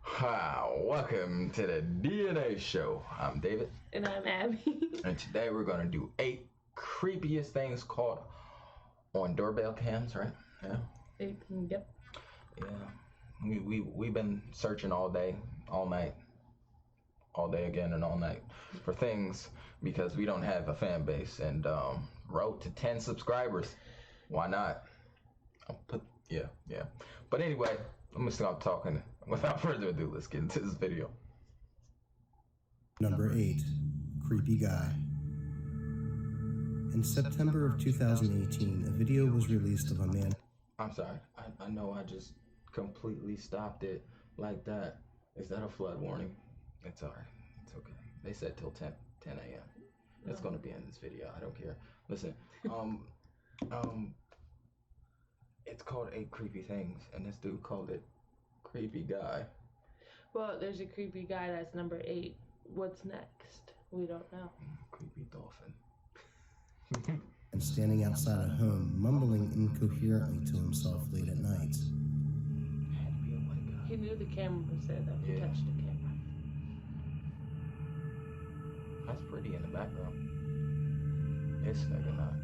Hi, welcome to the D.N.A. show. I'm David. And I'm Abby. And today we're going to do 8 creepiest things caught on doorbell cams, right? Yeah. Yep. Yeah. We've been searching all day, all night, all day again and all night for things because we don't have a fan base and road to 10 subscribers. Why not? Yeah. But anyway, let me stop talking. Without further ado, let's get into this video. Number 8. Creepy Guy. In September of 2018, a video was released of a man. I'm sorry. I know I just completely stopped it like that. Is that a flood warning? It's alright. It's okay. They said till 10 a.m. It's going to be in this video. I don't care. Listen, it's called 8 Creepy Things, and this dude called it Creepy Guy. Well, there's a creepy guy that's number 8. What's next? We don't know. Creepy dolphin. And standing outside a home, mumbling incoherently to himself late at night. Had to be a white guy. He knew the camera was there, though. He touched the camera. That's pretty in the background. It's nigga not.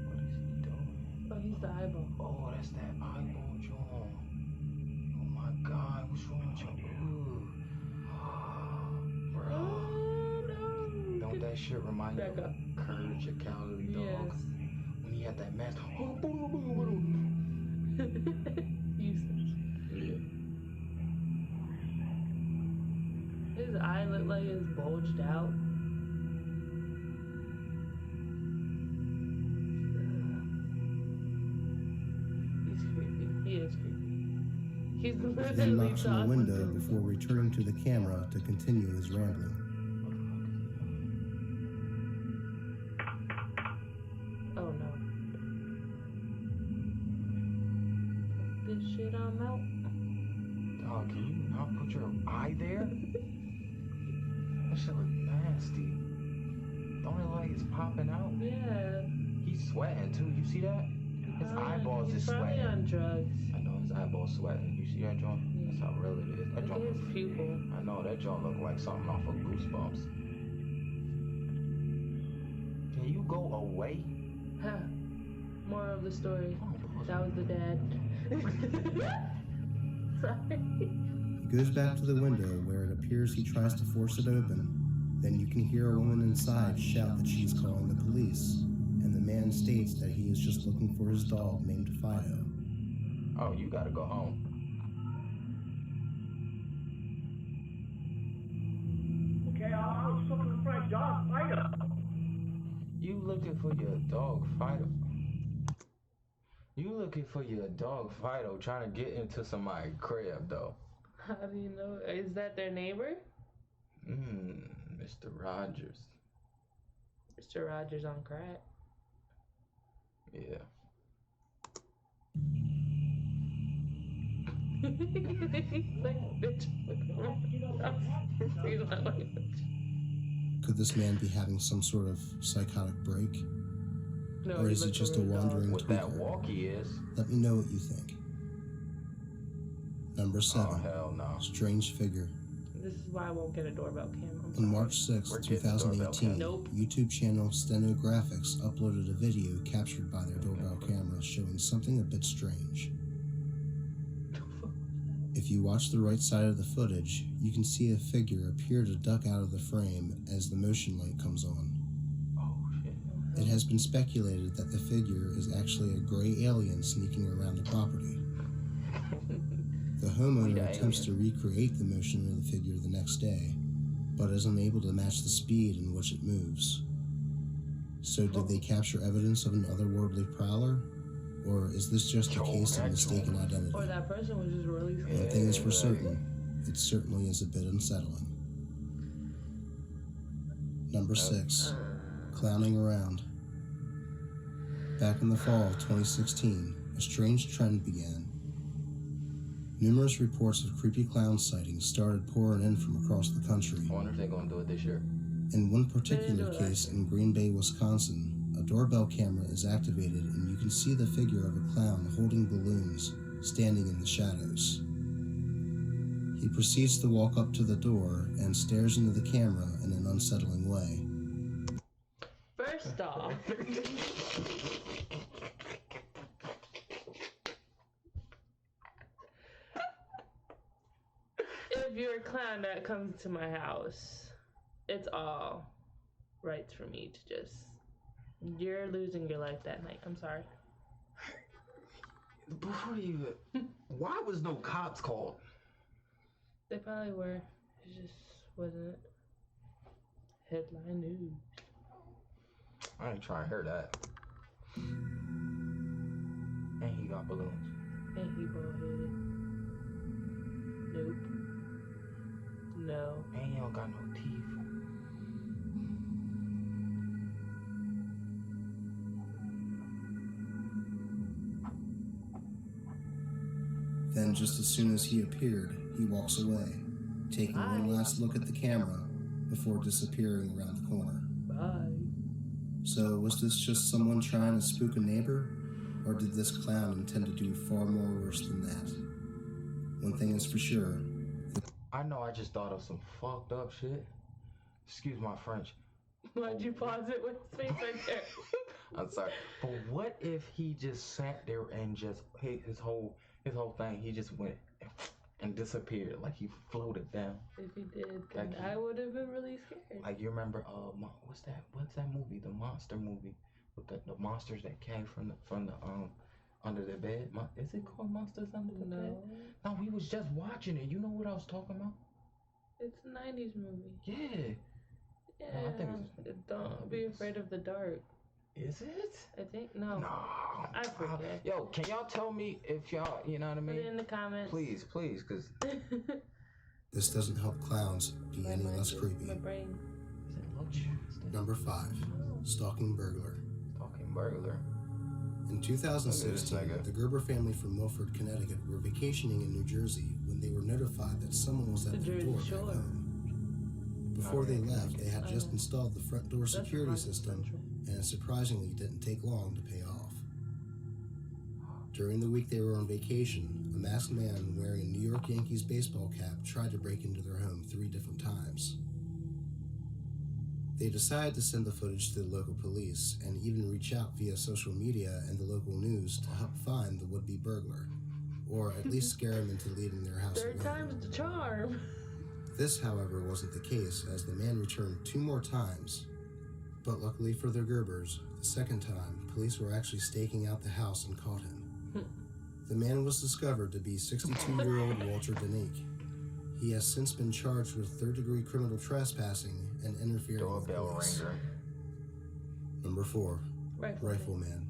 What is he doing? Oh, he's the eyeball. Oh, that's that eyeball jaw. Oh my God, what's wrong with your bro? Oh, no. Don't that shit remind you of Back up. Courage, a Cowardly Dog? Yes. When he had that mask. Useless. Yeah. His eye looked like it's bulged out. He's creepy. He is creepy. He's He then literally knocks on the talking window to before returning to the camera to continue his rambling. Oh no. Put this shit on out. Dog, can you not put your eye there? That shit look nasty. Don't it like it's popping out? Yeah. He's sweating too. You see that? His eyeballs he's is probably sweating. on drugs. I know his eyeballs sweating. You see that joint? Yeah. That's how real it is. That Look at joint. his pupil. I know that joint look like something off of Goosebumps. Can you go away? Huh. More of the story. That was the dad. Sorry. He goes back to the window where it appears he tries to force it open. Then you can hear a woman inside shout that she's calling the police, and the man states that he is just looking for his dog named Fido. Oh, you gotta go home. Okay, I was looking for my dog, Fido. You looking for your dog Fido? You looking for your dog Fido trying to get into somebody's crib though? How do you know? Is that their neighbor? Mr. Rogers. Mr. Rogers on crack. Yeah. He's like, bitch, look around. He's not like, bitch. Could this man be having some sort of psychotic break? No, Or he is it looked just a over the dog. wandering What that tweaker? walk he is. Let me know what you think. Number 7. Oh hell no. Strange figure. This is why I won't get a doorbell cam. I'm On sorry. March 6, We're getting doorbell 2018, cam. Nope. YouTube channel Stenographics uploaded a video captured by their doorbell camera showing something a bit strange. If you watch the right side of the footage, you can see a figure appear to duck out of the frame as the motion light comes on. Oh shit. It has been speculated that the figure is actually a gray alien sneaking around the property. The homeowner attempts to recreate the motion of the figure the next day, but is unable to match the speed in which it moves. So did they capture evidence of an otherworldly prowler? Or is this just a case of mistaken identity? Or that person was just really One scared. thing is for certain, it certainly is a bit unsettling. Number 6. Clowning around. Back in the fall of 2016, a strange trend began. Numerous reports of creepy clown sightings started pouring in from across the country. I wonder if they're gonna do it this year. In one particular case in Green Bay, Wisconsin, a doorbell camera is activated and you can see the figure of a clown holding balloons standing in the shadows. He proceeds to walk up to the door and stares into the camera in an unsettling way. First off, if you're a clown that comes to my house, it's all right for me to just... You're losing your life that night. I'm sorry. Before you even... Why was no cops called? They probably were. It just wasn't headline news. I ain't trying to hear that. And he got balloons. And he bald-headed. Nope. No. And he don't got no teeth. Then, just as soon as he appeared, he walks away, taking one last look at the camera before disappearing around the corner. Bye. So, was this just someone trying to spook a neighbor? Or did this clown intend to do far more worse than that? One thing is for sure. I know I just thought of some fucked up shit. Excuse my French. Why'd you pause it with space right there? I'm sorry. But what if he just sat there and just his whole thing, he just went and disappeared, like he floated down. If he did, then Like I would have been really scared. Like you remember, what's that movie? The monster movie with the monsters that came from the under the bed. Is it called Monsters Under the Bed? No, we was just watching it. You know what I was talking about? It's a 90s movie. Yeah. Yeah. No, I think Don't be afraid of the dark. Is it? I think no. No. I forget. Yo, can y'all tell me if y'all, you know what I mean? Put it in the comments. Please, because This doesn't help clowns be any less creepy. My brain. Number 5. Stalking burglar. Stalking burglar. In 2016, the Gerber family from Milford, Connecticut were vacationing in New Jersey when they were notified that someone was at their door back home. Before they left, they had just installed the front door security system, and it surprisingly didn't take long to pay off. During the week they were on vacation, a masked man wearing a New York Yankees baseball cap tried to break into their home 3 different times. They decided to send the footage to the local police and even reach out via social media and the local news to help find the would-be burglar, or at least scare him into leaving their house alone. 3rd time's the charm. This, however, wasn't the case, as the man returned 2 more times. But luckily for the Gerbers, the 2nd time, police were actually staking out the house and caught him. The man was discovered to be 62-year-old Walter D.N.A. He has since been charged with 3rd-degree criminal trespassing and interfering with police. Ranger. Number 4. Rifleman.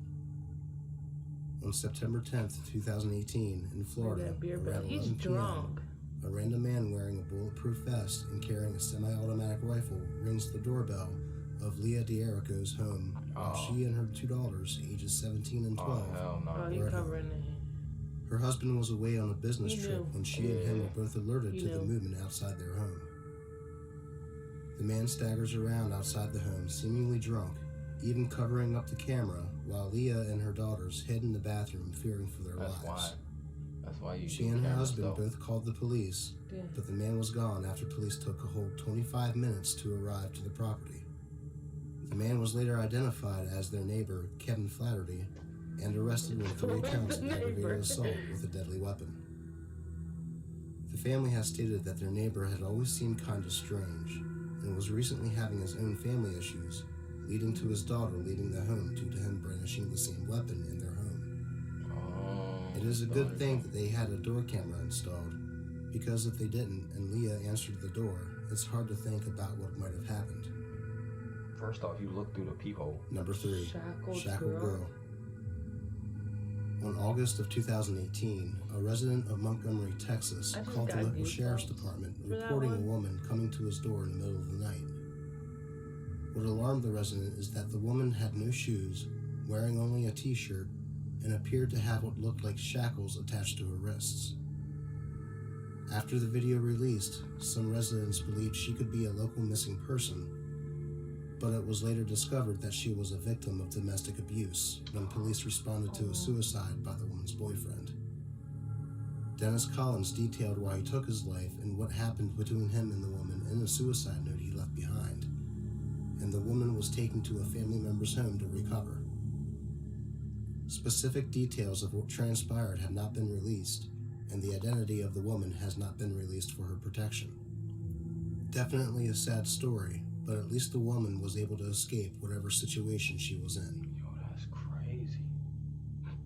On September 10th, 2018, in Florida, around 11 p.m., a random man wearing a bulletproof vest and carrying a semi-automatic rifle rings the doorbell of Leah D'Erico's home while she and her 2 daughters, ages 17 and 12, were at home. Her husband was away on a business trip when she and him were both alerted to the movement outside their home. The man staggers around outside the home, seemingly drunk, even covering up the camera, while Leah and her daughters hid in the bathroom, fearing for their lives. That's why you. She and her husband both called the police, but the man was gone after police took a whole 25 minutes to arrive to the property. The man was later identified as their neighbor, Kevin Flaherty, and arrested with 3 counts of aggravated assault with a deadly weapon. The family has stated that their neighbor had always seemed kind of strange, and was recently having his own family issues, leading to his daughter leaving the home due to him brandishing the same weapon in their home. It is a good thing that they had a door camera installed, because if they didn't and Leah answered the door, it's hard to think about what might have happened. First off, you look through the peephole. Number 3. Shackled Girl. On August of 2018, a resident of Montgomery, Texas, called the local sheriff's department reporting a woman coming to his door in the middle of the night. What alarmed the resident is that the woman had no shoes, wearing only a t-shirt, and appeared to have what looked like shackles attached to her wrists. After the video released, some residents believed she could be a local missing person, but it was later discovered that she was a victim of domestic abuse when police responded to a suicide by the woman's boyfriend. Dennis Collins detailed why he took his life and what happened between him and the woman in a suicide note he left behind, and the woman was taken to a family member's home to recover. Specific details of what transpired have not been released, and the identity of the woman has not been released for her protection. Definitely a sad story, but at least the woman was able to escape whatever situation she was in. Yo, that's crazy.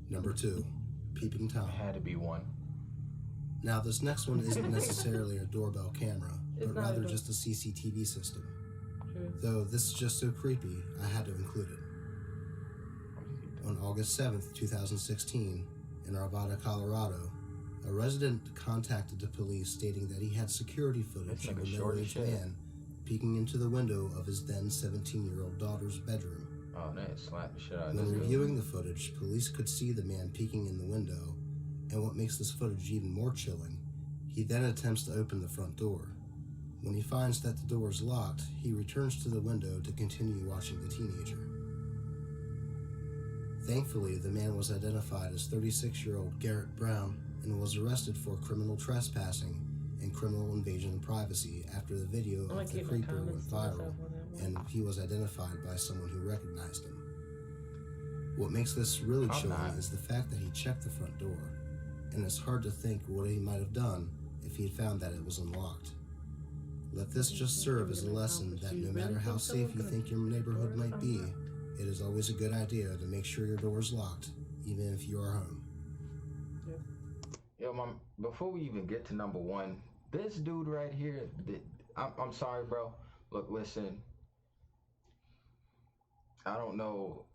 Number 2, Peeping Tom. It had to be one. Now, this next one isn't necessarily a doorbell camera, It's but not rather either. just a CCTV system. True. Though this is just so creepy, I had to include it. On August 7th, 2016, in Arvada, Colorado, a resident contacted the police stating that he had security footage That's of a like a short middle-aged shit. man peeking into the window of his then 17-year-old daughter's bedroom. Oh, that slapped the shit out of When this dude. reviewing the footage, police could see the man peeking in the window, and what makes this footage even more chilling, he then attempts to open the front door. When he finds that the door is locked, he returns to the window to continue watching the teenager. Thankfully, the man was identified as 36-year-old Garrett Brown and was arrested for criminal trespassing and criminal invasion of privacy after the video I'm gonna of the keep my creeper went comments to myself viral, on that one. and he was identified by someone who recognized him. What makes this really I'm chilling not. is the fact that he checked the front door, and it's hard to think what he might have done if he had found that it was unlocked. Let this just serve as a lesson that no matter how safe you think your neighborhood might be, it is always a good idea to make sure your door is locked, even if you are home. Yo, Mom, before we even get to number 1, this dude right here, I'm sorry, bro. Look, listen. I don't know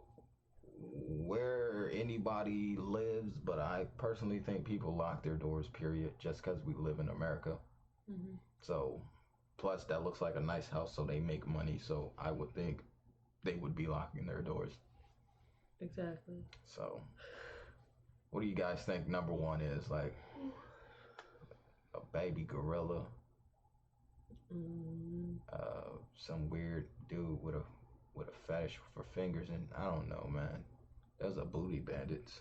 where anybody lives, but I personally think people lock their doors, period, just because we live in America. Mhm. So, plus that looks like a nice house, so they make money, so I would think they would be locking their doors. Exactly. So, what do you guys think number 1 is? Like, a baby gorilla? Some weird dude with a fetish for fingers, and I don't know, man. There's a booty bandits.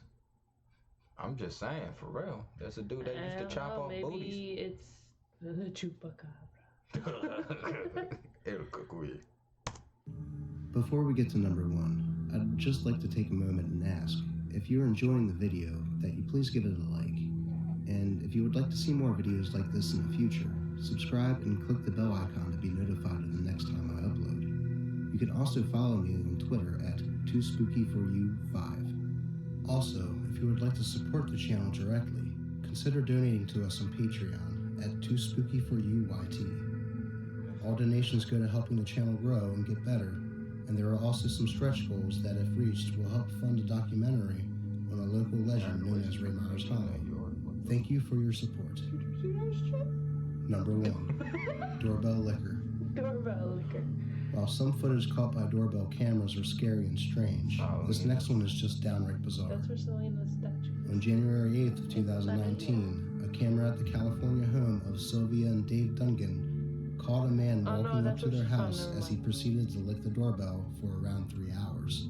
I'm just saying, for real. There's a dude that used to chop off maybe booties. it's the chupacabra. It'll cook with you. Before we get to number 1, I'd just like to take a moment and ask, if you're enjoying the video, that you please give it a like. And if you would like to see more videos like this in the future, subscribe and click the bell icon to be notified of the next time I upload. You can also follow me on Twitter at 2spooky4u5. Also, if you would like to support the channel directly, consider donating to us on Patreon at 2spooky4uyt. All donations go to helping the channel grow and get better, and there are also some stretch goals that, if reached, will help fund a documentary on a local legend known as Raymars Hollow. Thank you for your support. Number 1, Doorbell Liquor. Doorbell liquor. While some footage caught by doorbell cameras are scary and strange, this next one is just downright bizarre. That's where Selena's statue is. On January 8th of 2019, a camera at the California home of Sylvia and Dave Dungan caught a man Oh, no, walking up that's to what their she's on, house never as he mind. proceeded to lick the doorbell for around 3 hours.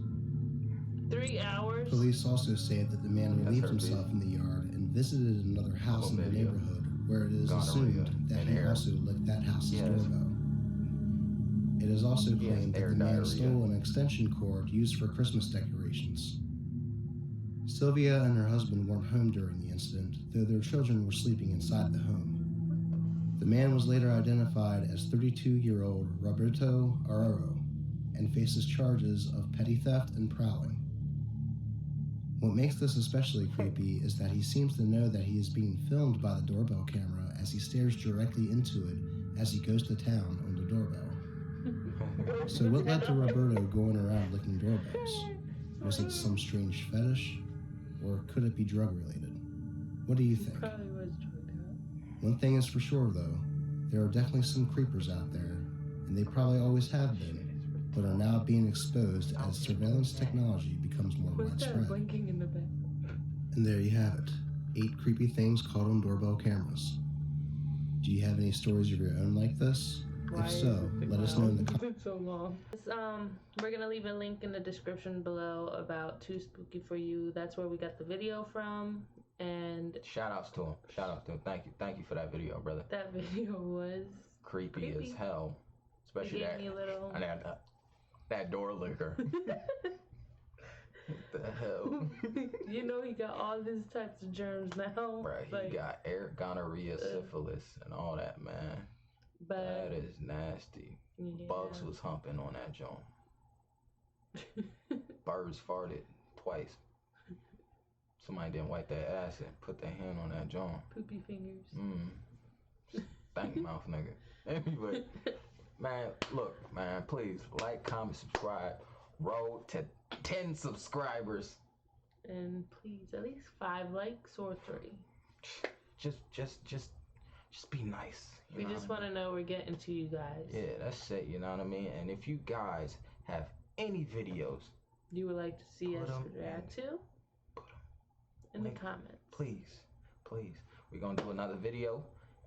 3 hours? Police also say that the man That's relieved her himself in the yard and visited another house in the Chlamydia, neighborhood where it is gonorrhea, assumed that and he hair. also licked that house's Yes. doorbell. It is also He has claimed that air the man diarrhea. stole an extension cord used for Christmas decorations. Sylvia and her husband weren't home during the incident, though their children were sleeping inside the home. The man was later identified as 32-year-old Roberto Arroyo and faces charges of petty theft and prowling. What makes this especially creepy is that he seems to know that he is being filmed by the doorbell camera as he stares directly into it as he goes to town on the doorbell. So what led to Roberto going around licking doorbells? Was it some strange fetish? Or could it be drug related? What do you think? Probably was drugged out. One thing is for sure though, there are definitely some creepers out there, and they probably always have been, but are now being exposed as surveillance technology becomes more What's that widespread. blinking in the back? And there you have it, 8 creepy things caught on doorbell cameras. Do you have any stories of your own like this? Why If so, is it let us know in the comments. It's so long. We're gonna leave a link in the description below about Too Spooky For You. That's where we got the video from, And Shoutouts to him. Shoutouts to him. Thank you for that video, brother. that video was Creepy as hell. It Especially gave that me a little... and that door licker. What the hell? You know he got all these types of germs now. Right, he like, got air, gonorrhea, syphilis, and all that, man. But That is nasty. yeah. Bugs was humping on that joint. Birds farted twice. Somebody didn't wipe their ass and put their hand on that joint. Poopy fingers. Stank mouth nigga. Anyway, man, look, man, please like, comment, subscribe. Road to 10 subscribers. And please, at least 5 likes or 3. Just be nice. We just want to know we're getting to you guys. Yeah, that's it, you know what I mean? And if you guys have any videos you would like to see us react to, in the comments. Please. We're going to do another video.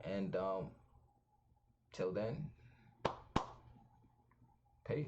And till then, peace.